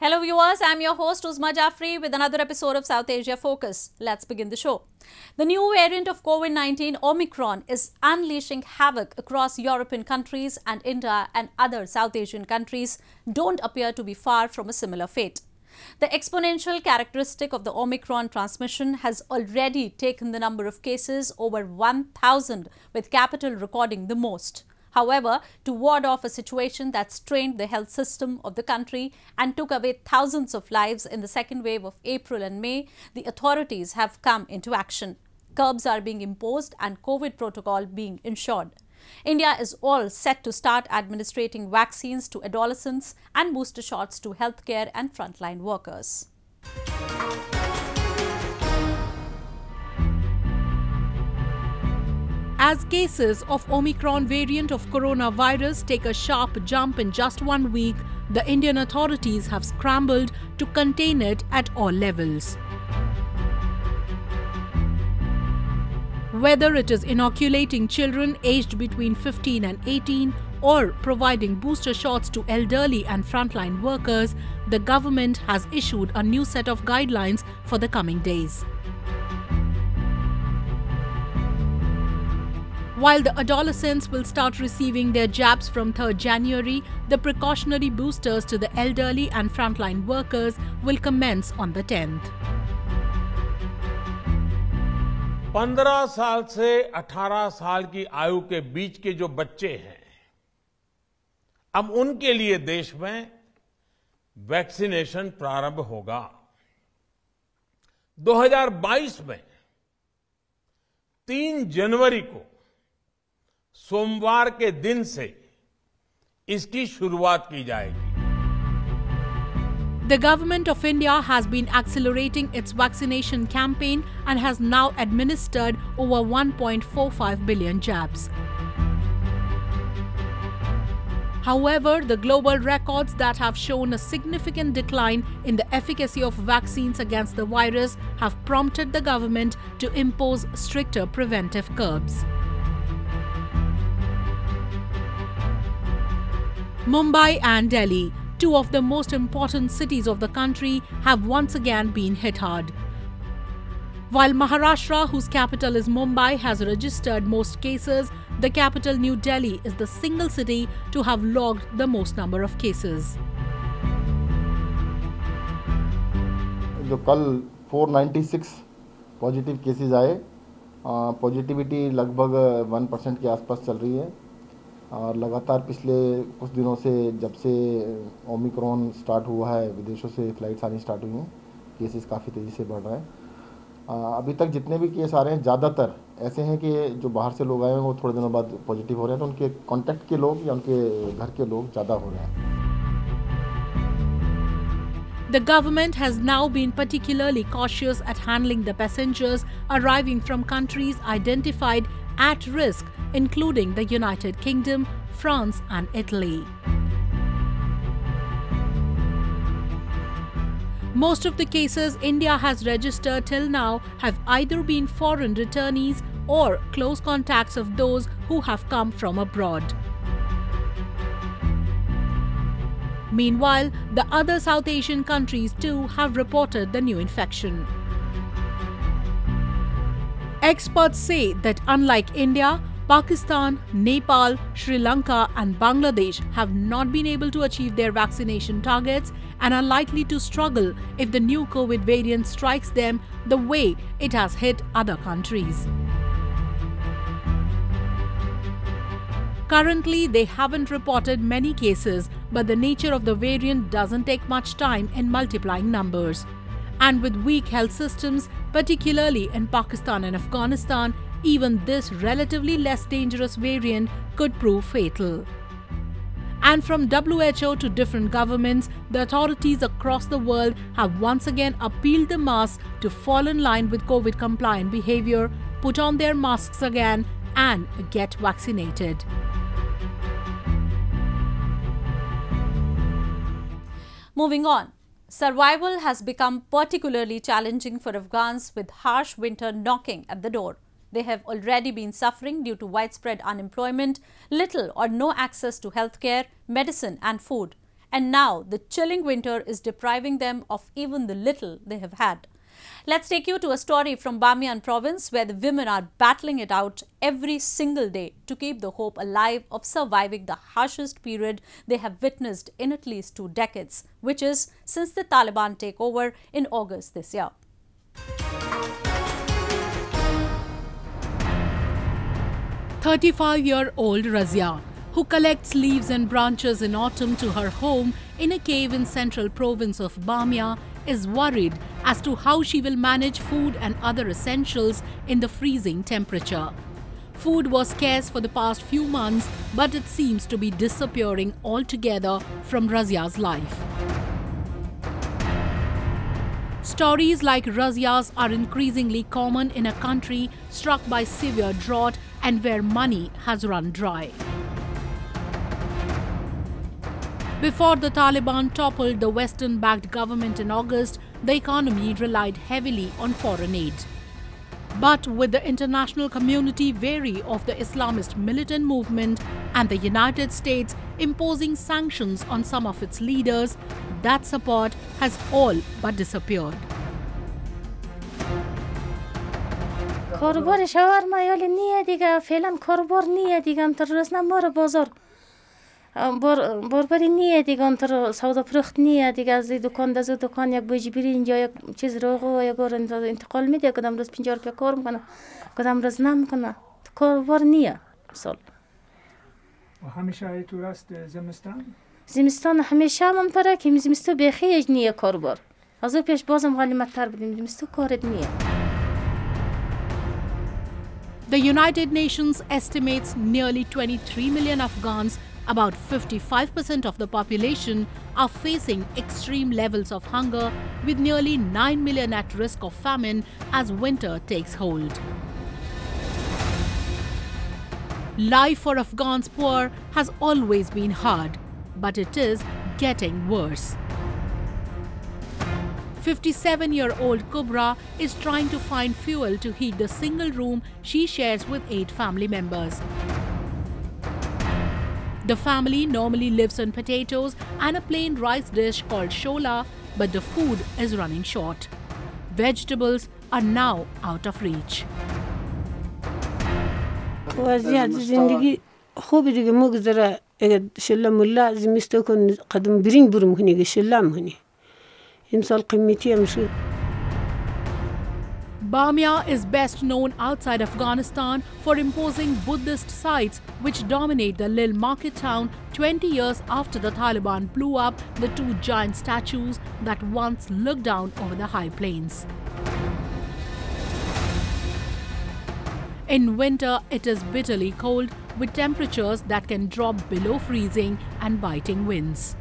Hello viewers, I'm your host Uzma Jafri with another episode of South Asia Focus. Let's begin the show. The new variant of COVID-19, Omicron, is unleashing havoc across European countries, and India and other South Asian countries don't appear to be far from a similar fate. The exponential characteristic of the Omicron transmission has already taken the number of cases over 1,000, with capital recording the most. However, to ward off a situation that strained the health system of the country and took away thousands of lives in the second wave of April and May, the authorities have come into action. Curbs are being imposed and COVID protocol being ensured. India is all set to start administering vaccines to adolescents and booster shots to healthcare and frontline workers. As cases of Omicron variant of coronavirus take a sharp jump in just 1 week, the Indian authorities have scrambled to contain it at all levels. Whether it is inoculating children aged between 15 and 18 or providing booster shots to elderly and frontline workers, the government has issued a new set of guidelines for the coming days. While the adolescents will start receiving their jabs from 3rd January, the precautionary boosters to the elderly and frontline workers will commence on the 10th. 15 साल से 18 साल की आयु के बीच के जो बच्चे हैं, अब उनके लिए देश में वैक्सीनेशन प्रारंभ होगा। 2022 में 3 जनवरी को सोमवार के दिन से इसकी शुरुआत की जाएगी। The government of India has been accelerating its vaccination campaign and has now administered over 1.45 billion jabs. However, the global records that have shown a significant decline in the efficacy of vaccines against the virus have prompted the government to impose stricter preventive curbs. Mumbai and Delhi, two of the most important cities of the country, have once again been hit hard. While Maharashtra, whose capital is Mumbai, has registered most cases, the capital New Delhi is the single city to have logged the most number of cases. जो कल 496 positive cases आए, positivity लगभग 1% के आसपास चल रही है और लगातार पिछले कुछ दिनों से जब से ओमिक्रॉन स्टार्ट हुआ है, विदेशों से फ्लाइट्स आनी स्टार्ट हुई हैं, केसेस काफ़ी तेज़ी से बढ़ रहे हैं। अभी तक जितने भी केस आ रहे हैं ज़्यादातर ऐसे हैं कि जो बाहर से लोग आए हैं वो थोड़े दिनों बाद पॉजिटिव हो रहे हैं, तो उनके कॉन्टैक्ट के लोग या उनके घर के लोग ज़्यादा हो रहे हैं। The government has now been particularly cautious at handling the passengers arriving from countries identified at risk, including the United Kingdom, France and Italy. Most of the cases India has registered till now have either been foreign returnees or close contacts of those who have come from abroad. Meanwhile, the other South Asian countries too have reported the new infection. Experts say that unlike India, Pakistan, Nepal, Sri Lanka and Bangladesh have not been able to achieve their vaccination targets and are likely to struggle if the new COVID variant strikes them the way it has hit other countries. Currently, they haven't reported many cases, but the nature of the variant doesn't take much time in multiplying numbers. And with weak health systems, particularly in Pakistan and Afghanistan, even this relatively less dangerous variant could prove fatal. And from WHO to different governments, the authorities across the world have once again appealed the mass to fall in line with COVID-compliant behavior, put on their masks again, and get vaccinated. Moving on. Survival has become particularly challenging for Afghans with harsh winter knocking at the door. They have already been suffering due to widespread unemployment, little or no access to healthcare, medicine and food. and now the chilling winter is depriving them of even the little they have had. Let's take you to a story from Bamiyan province where the women are battling it out every single day to keep the hope alive of surviving the harshest period they have witnessed in at least 2 decades, which is since the Taliban takeover in August this year. 35-year-old Razia, who collects leaves and branches in autumn to her home in a cave in central province of Bamia, is worried as to how she will manage food and other essentials in the freezing temperature. Food was scarce for the past few months, but it seems to be disappearing altogether from Razia's life. Stories like Razia's are increasingly common in a country struck by severe drought and where money has run dry. Before the Taliban toppled the Western-backed government in August, the economy relied heavily on foreign aid. But with the international community wary of the Islamist militant movement and the United States imposing sanctions on some of its leaders, that support has all but disappeared. کاربار شاورما یالی نیه دیگه فعلا کاربار نیه دیگه انتر رسنا مار بازار باری نیه دیگه انتر سودا فروخت نیه دیگه از دکان یک بوجی بری اینجا یک چیز رو یک بار انتقال میده کدام روز 50 روپیه کار میکنه کدام روز نمیکنه کاربار نیه مثال و همیشه تو راست زمستان همیشه من پره که زمستو بخیج نیه کاربار از او پیش بازم غلیمت تر بودیم زمستو کارد نیه. The United Nations estimates nearly 23 million Afghans, about 55% of the population, are facing extreme levels of hunger, with nearly 9 million at risk of famine as winter takes hold. Life for Afghans poor has always been hard, but it is getting worse. 57-year-old Kubra is trying to find fuel to heat the single room she shares with 8 family members. The family normally lives on potatoes and a plain rice dish called shola, but the food is running short. Vegetables are now out of reach. Bamia is best known outside Afghanistan for imposing Buddhist sites which dominate the Lil market town 20 years after the Taliban blew up the 2 giant statues that once looked down over the high plains. In winter, it is bitterly cold with temperatures that can drop below freezing and biting winds.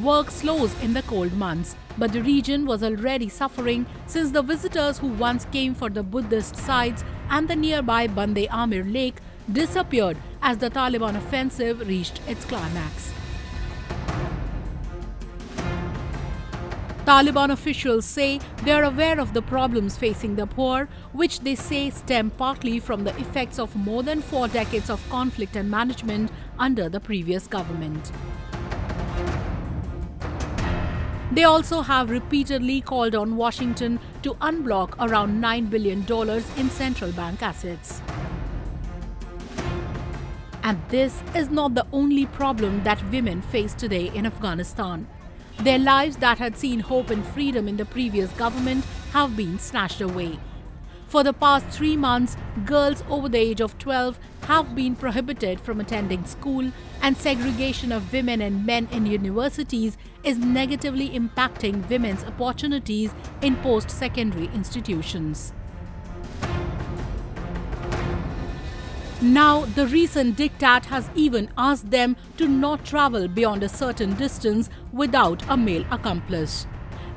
Work slows in the cold months, but the region was already suffering since the visitors who once came for the Buddhist sites and the nearby Bande Amir Lake disappeared as the Taliban offensive reached its climax. Taliban officials say they are aware of the problems facing the poor, which they say stem partly from the effects of more than 4 decades of conflict and management under the previous government. They also have repeatedly called on Washington to unblock around $9 billion in central bank assets. And this is not the only problem that women face today in Afghanistan. Their lives that had seen hope and freedom in the previous government have been snatched away. For the past 3 months, girls over the age of 12 have been prohibited from attending school, and segregation of women and men in universities is negatively impacting women's opportunities in post-secondary institutions. Now, the recent diktat has even asked them to not travel beyond a certain distance without a male accomplice.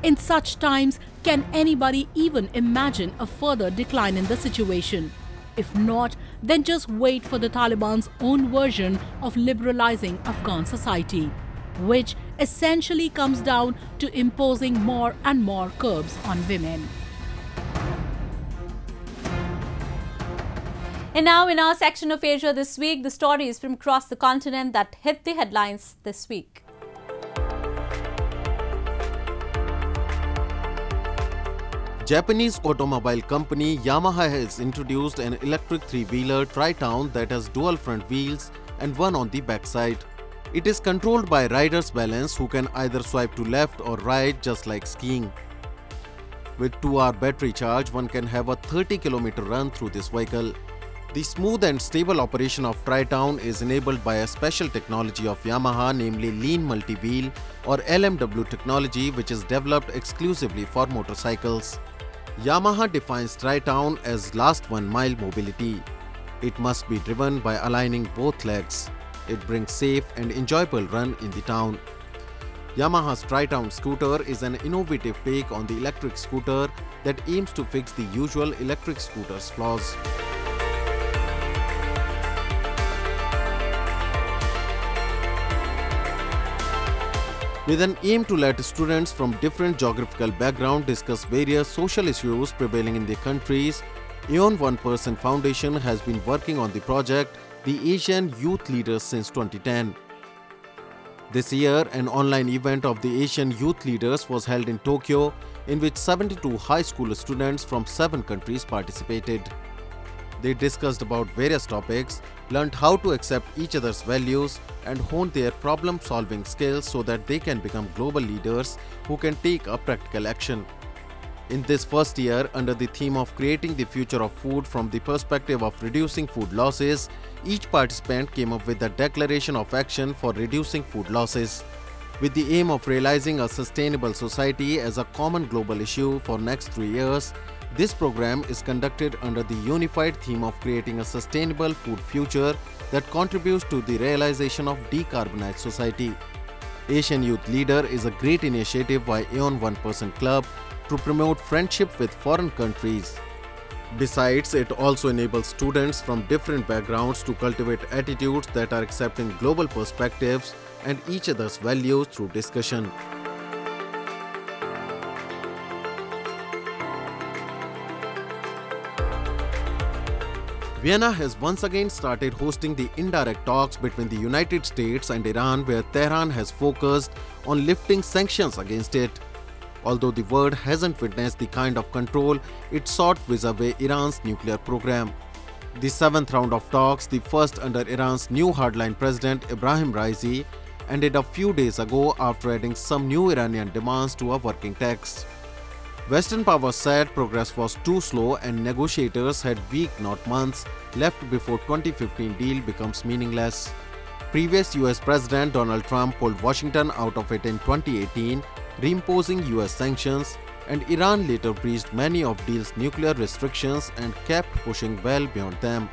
In such times, can anybody even imagine a further decline in the situation? If not, then just wait for the Taliban's own version of liberalizing Afghan society, which essentially comes down to imposing more and more curbs on women. And now in our section of Asia this week, the stories from across the continent that hit the headlines this week. Japanese automobile company Yamaha has introduced an electric three-wheeler Tri-Town that has dual front wheels and one on the backside. It is controlled by rider's balance, who can either swipe to left or right just like skiing. With 2-hour battery charge, one can have a 30-kilometer run through this vehicle. The smooth and stable operation of Tri-Town is enabled by a special technology of Yamaha, namely Lean Multi-Wheel or LMW technology, which is developed exclusively for motorcycles. Yamaha defines Tri-Town as last 1 mile mobility. It must be driven by aligning both legs. It brings safe and enjoyable run in the town. Yamaha's Tri-Town scooter is an innovative take on the electric scooter that aims to fix the usual electric scooter's flaws. With an aim to let students from different geographical backgrounds discuss various social issues prevailing in their countries, Aeon One Person Foundation has been working on the project The Asian Youth Leaders since 2010. This year, an online event of the Asian Youth Leaders was held in Tokyo, in which 72 high school students from 7 countries participated. They discussed about various topics, learned how to accept each other's values, and honed their problem-solving skills so that they can become global leaders who can take up practical action. In this first year, under the theme of creating the future of food from the perspective of reducing food losses, each participant came up with a declaration of action for reducing food losses. With the aim of realizing a sustainable society as a common global issue for next 3 years, this program is conducted under the unified theme of creating a sustainable food future that contributes to the realization of decarbonized society. Asian Youth Leader is a great initiative by Aeon One Person Club to promote friendship with foreign countries. Besides, it also enables students from different backgrounds to cultivate attitudes that are accepting global perspectives and each other's values through discussion. Vienna has once again started hosting the indirect talks between the United States and Iran, where Tehran has focused on lifting sanctions against it. Although the world hasn't witnessed the kind of control it sought vis-a-vis Iran's nuclear program. The 7th round of talks, the first under Iran's new hardline president Ebrahim Raisi, ended a few days ago after adding some new Iranian demands to a working text. Western powers said progress was too slow and negotiators had weeks, not months, left before 2015 deal becomes meaningless. Previous US President Donald Trump pulled Washington out of it in 2018, reimposing US sanctions, and Iran later breached many of deal's nuclear restrictions and kept pushing well beyond them.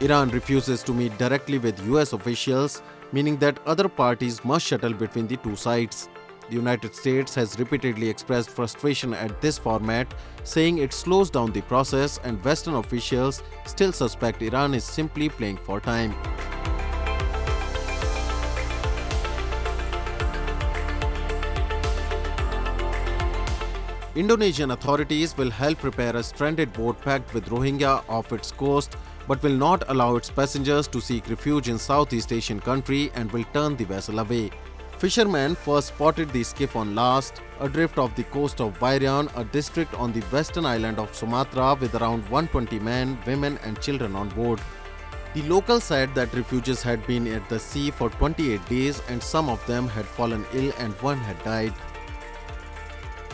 Iran refuses to meet directly with US officials, meaning that other parties must shuttle between the two sides. The United States has repeatedly expressed frustration at this format, saying it slows down the process, and Western officials still suspect Iran is simply playing for time. Indonesian authorities will help repair a stranded boat packed with Rohingya off its coast, but will not allow its passengers to seek refuge in Southeast Asian country and will turn the vessel away. Fishermen first spotted the skiff on Last, adrift off the coast of Bairian, a district on the western island of Sumatra, with around 120 men, women and children on board. The locals said that refugees had been at the sea for 28 days and some of them had fallen ill and one had died.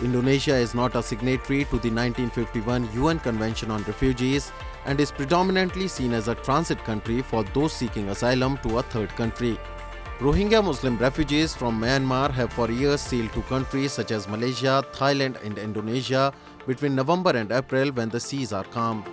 Indonesia is not a signatory to the 1951 UN Convention on Refugees and is predominantly seen as a transit country for those seeking asylum to a third country. Rohingya Muslim refugees from Myanmar have for years sailed to countries such as Malaysia, Thailand and Indonesia between November and April when the seas are calm.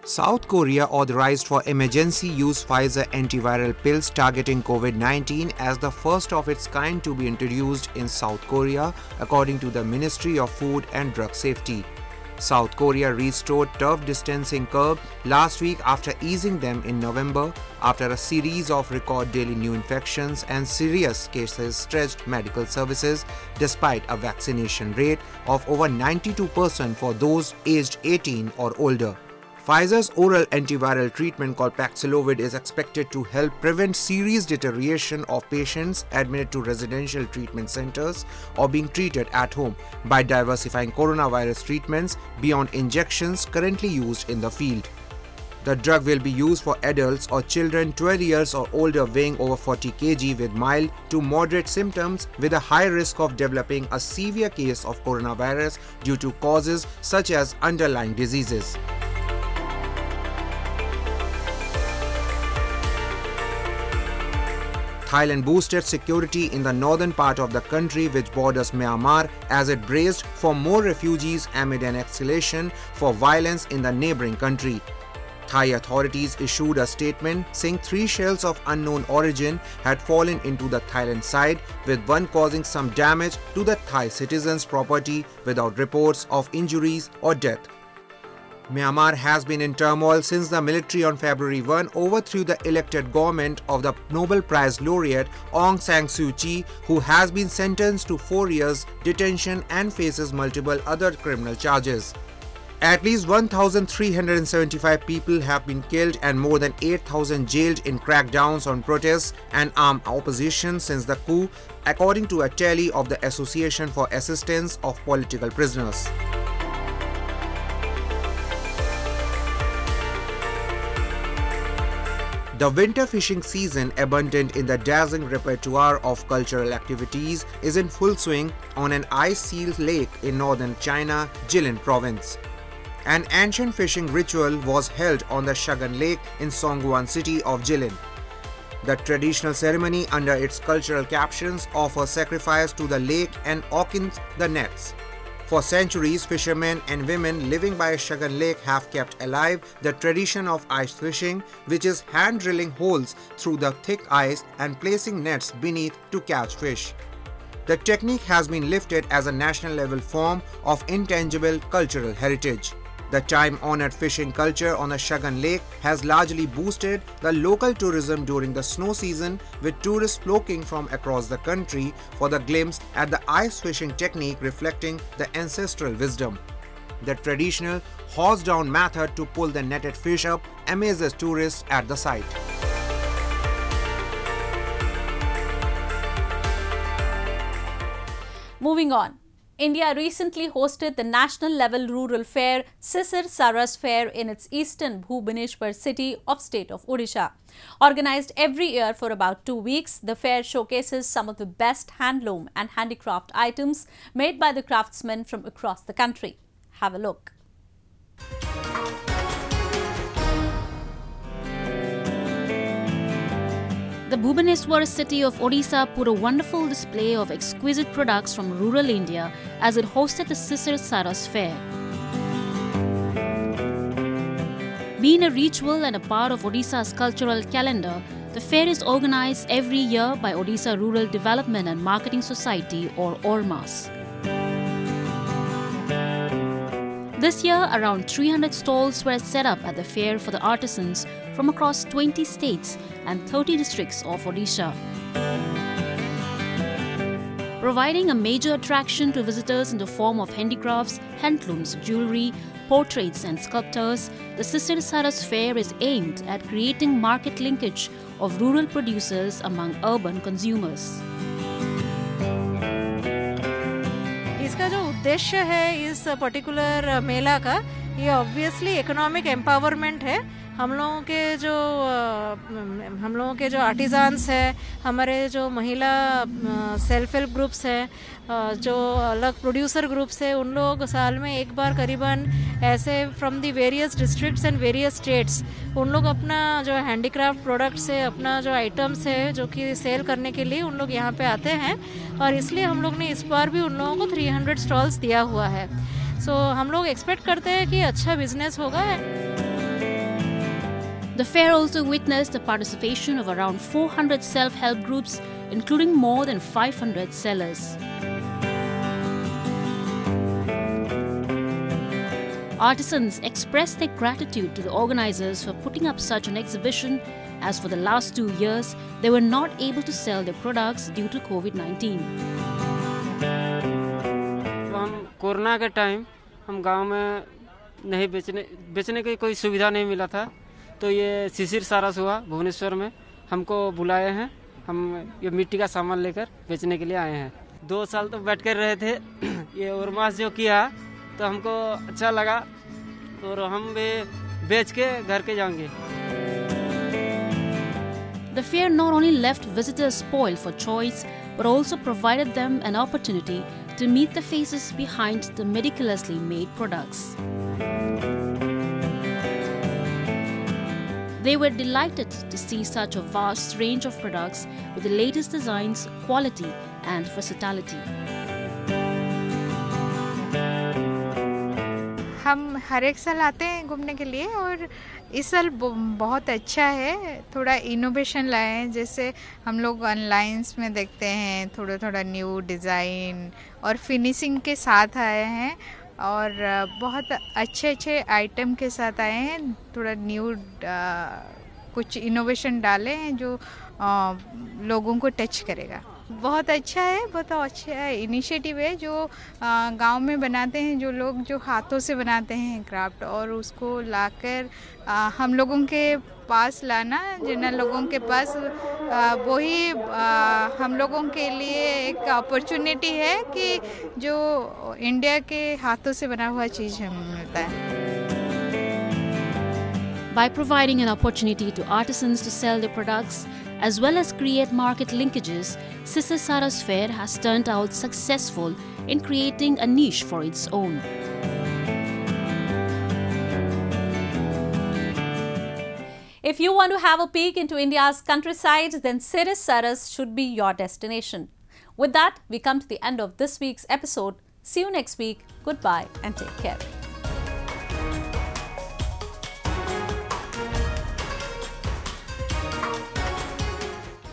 South Korea authorized for emergency use Pfizer antiviral pills targeting COVID-19 as the first of its kind to be introduced in South Korea, according to the Ministry of Food and Drug Safety. South Korea restored tough distancing curve last week after easing them in November after a series of record daily new infections and serious cases stretched medical services despite a vaccination rate of over 92% for those aged 18 or older. Pfizer's oral antiviral treatment called Paxlovid is expected to help prevent serious deterioration of patients admitted to residential treatment centers or being treated at home by diversifying coronavirus treatments beyond injections currently used in the field. The drug will be used for adults or children 12 years or older weighing over 40 kg with mild to moderate symptoms with a high risk of developing a severe case of coronavirus due to causes such as underlying diseases. Thailand boosted security in the northern part of the country which borders Myanmar as it braced for more refugees amid an escalation for violence in the neighboring country. Thai authorities issued a statement saying 3 shells of unknown origin had fallen into the Thailand side, with one causing some damage to the Thai citizens' property without reports of injuries or death. Myanmar has been in turmoil since the military on February 1 overthrew the elected government of the Nobel Prize laureate Aung San Suu Kyi, who has been sentenced to 4 years detention and faces multiple other criminal charges. At least 1,375 people have been killed and more than 8,000 jailed in crackdowns on protests and armed opposition since the coup, according to a tally of the Association for Assistance of Political Prisoners. The winter fishing season, abundant in the dazzling repertoire of cultural activities, is in full swing on an ice-sealed lake in northern China, Jilin province. An ancient fishing ritual was held on the Shagan Lake in Songguan city of Jilin. The traditional ceremony, under its cultural captions, offers sacrifice to the lake and opens the nets. For centuries, fishermen and women living by Shagan Lake have kept alive the tradition of ice fishing, which is hand drilling holes through the thick ice and placing nets beneath to catch fish. The technique has been lifted as a national level form of intangible cultural heritage. The time-honored fishing culture on the Shagan Lake has largely boosted the local tourism during the snow season, with tourists flocking from across the country for the glimpse at the ice fishing technique reflecting the ancestral wisdom. The traditional horse-down method to pull the netted fish up amazes tourists at the site. Moving on. India recently hosted the national-level rural fair Sisir Saras Fair in its eastern Bhubaneswar city of state of Odisha. Organized every year for about 2 weeks, the fair showcases some of the best handloom and handicraft items made by the craftsmen from across the country. Have a look. The Bhubaneswar city of Odisha put a wonderful display of exquisite products from rural India as it hosted the Sisir Saras Fair. Being a ritual and a part of Odisha's cultural calendar, the fair is organized every year by Odisha Rural Development and Marketing Society, or ORMAS. This year, around 300 stalls were set up at the fair for the artisans from across 20 states and 30 districts of Odisha. Providing a major attraction to visitors in the form of handicrafts, handlooms, jewelry, portraits and sculptures, the Sisir Saras Fair is aimed at creating market linkage of rural producers among urban consumers. इसका जो उद्देश्य है इस particular मेला का, ये obviously economic empowerment है। हम लोगों के जो आर्टिजान्स हैं, हमारे जो महिला सेल्फ हेल्प ग्रुप्स हैं, जो अलग प्रोड्यूसर ग्रुप्स हैं, उन लोग साल में एक बार करीबन ऐसे from the various districts and various states उन लोग अपना जो हैंडीक्राफ्ट प्रोडक्ट्स है, अपना जो आइटम्स है जो कि सेल करने के लिए उन लोग यहाँ पे आते हैं, और इसलिए हम लोग ने इस बार भी उन लोगों को 300 स्टॉल्स दिया हुआ है। सो हम लोग एक्सपेक्ट करते हैं कि अच्छा बिजनेस होगा। The fair also witnessed the participation of around 400 self-help groups, including more than 500 sellers. Artisans expressed their gratitude to the organizers for putting up such an exhibition, as for the last 2 years, they were not able to sell their products due to COVID-19. हम corona के time हम गांव में नहीं बेचने की कोई सुविधा नहीं मिला था, तो ये शिशिर सारस हुआ भुवनेश्वर में हमको बुलाए हैं। हम ये मिट्टी का सामान लेकर बेचने के लिए आए हैं। 2 साल तो बैठ कर रहे थे। ये उर्मास जो किया तो हमको अच्छा लगा और हम भी बेच के घर के जाएंगे। The fair not only left visitors spoiled for choice, but also provided them an opportunity to meet the faces behind the meticulously made products. They were delighted to see such a vast range of products with the latest designs, quality and versatility. हम हर एक साल आते हैं घूमने के लिए और इस साल बहुत अच्छा है। थोड़ा इनोवेशन लाए हैं, जैसे हम लोग ऑनलाइंस में देखते हैं थोड़ा न्यू डिज़ाइन और फिनिशिंग के साथ आए हैं और बहुत अच्छे आइटम के साथ आए हैं। थोड़ा न्यू कुछ इनोवेशन डाले हैं जो लोगों को टच करेगा। बहुत अच्छा है, बहुत अच्छा इनिशिएटिव है जो गांव में बनाते हैं, जो लोग जो हाथों से बनाते हैं क्राफ्ट, और उसको लाकर हम लोगों के पास लाना, जिन लोगों के पास वही हम लोगों के लिए एक अपॉर्चुनिटी है कि जो इंडिया के हाथों से बना हुआ चीज़ हमें मिलता है। By providing an opportunity to artisans to sell their products as well as create market linkages, Sister Sara's Fair has turned out successful in creating a niche for its own. If you want to have a peek into India's countryside, then Siris Saras should be your destination. With that, we come to the end of this week's episode. See you next week. Goodbye and take care.